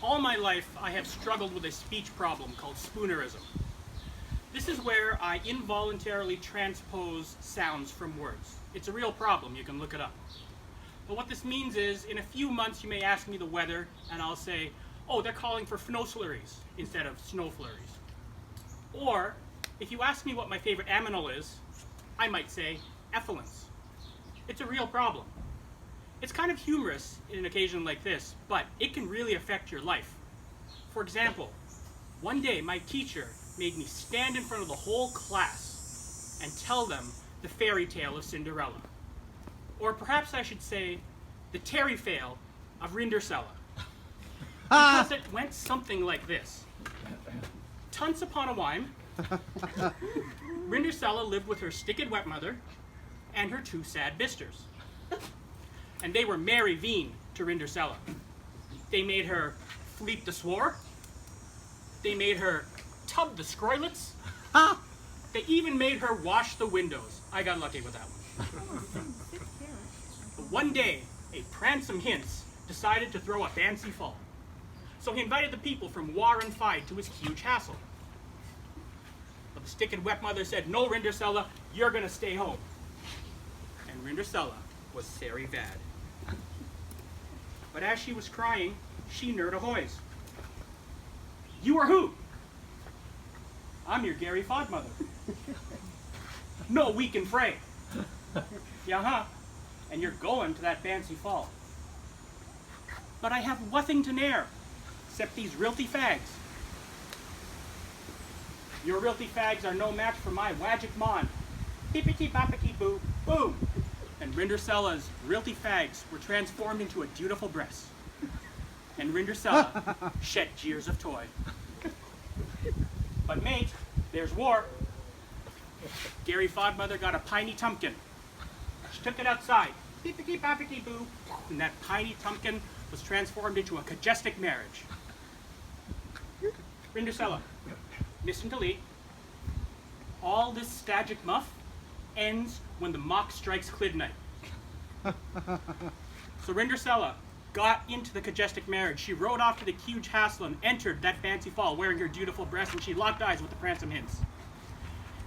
All my life, I have struggled with a speech problem called spoonerism. This is where I involuntarily transpose sounds from words. It's a real problem, you can look it up. But what this means is, in a few months you may ask me the weather, and I'll say, oh, they're calling for snow flurries instead of snow flurries. Or, if you ask me what my favorite aminal is, I might say effluence. It's a real problem. It's kind of humorous in an occasion like this, but it can really affect your life. For example, one day my teacher made me stand in front of the whole class and tell them the fairy tale of Cinderella. Or perhaps I should say, the tairy fale of Rindercella. Because it went something like this. Tunce upon a whime, Rindercella lived with her sticked wet mother and her two sad bisters. And they were merry veen to Rindercella. They made her fleep the swore. They made her tub the scroilets. They even made her wash the windows. I got lucky with that one. But one day, a pransome hince decided to throw a fancy fall. So he invited the people from War and Fide to his huge castle. But the sticked wet mother said, no, Rindercella, you're gonna stay home. And Rindercella was very bad. But as she was crying, she nerd ahoys. You are who? I'm your Gary Fodmother. No, weak and fray. Yeah, and you're going to that fancy fall. But I have nothing to ne'er, except these realty fags. Your realty fags are no match for my wagic mon. Hippity boppity boo, boom. And Rindercella's realty fags were transformed into a dutiful breast. And Rindercella shed jeers of toy. But mate, there's war. Gary Fodmother got a piney tumpkin. She took it outside. Beepity boppity boo. And that piney tumpkin was transformed into a cajestic marriage. Rindercella, listen to Lee. All this stagic muff ends when the mock strikes Clydnite. So Rindercella got into the cajestic marriage. She rode off to the huge castle and entered that fancy fall wearing her dutiful breast, and she locked eyes with the pransome hince.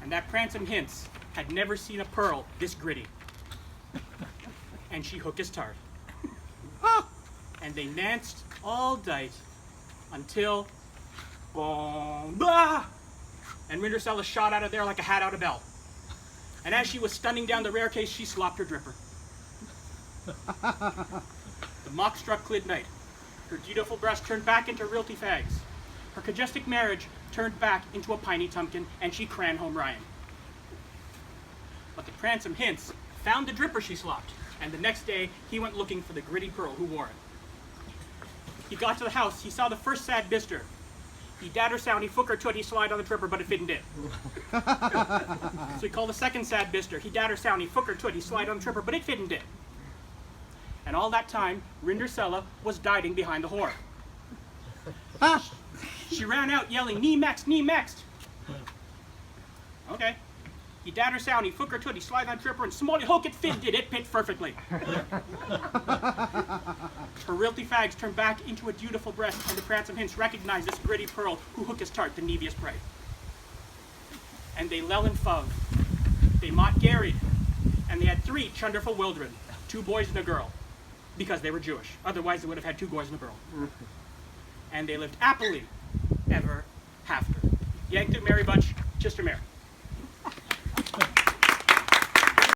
And that pransome hince had never seen a pearl this gritty. And she hooked his tart. And they danced all night until boom, bah! And Rindercella shot out of there like a hat out of bell. And as she was stunning down the rare case, she slopped her dripper. The mock struck Clydnite. Her dutiful breast turned back into realty fags. Her cajestic marriage turned back into a piney tumpkin, and she cran home Ryan. But the pransome hince found the dripper she slopped, and the next day he went looking for the gritty pearl who wore it. He got to the house, he saw the first sad bister. He dad her sound, he fook her toot, he slide on the tripper, but it fitn't it. So he called the second sad bister. He dad her sound, he fook her toot, he slide on the tripper, but it fitn't it. And all that time, Rindercella was diding behind the whore. She ran out yelling, knee next, knee next. Okay. He dad her sound, he fook her toot, he slide on the tripper, and smally hook it fitted it fit perfectly. Her realty fags turned back into a dutiful breast, and the pransome hince recognized this gritty pearl who hook his tart, the nevious prey. And they lell and fug. They mought garried, and they had 3 chunderful wildren, 2 boys and a girl, because they were Jewish. Otherwise they would have had 2 boys and a girl. And they lived happily ever after. Yanked it, Mary Bunch, Chister Mare.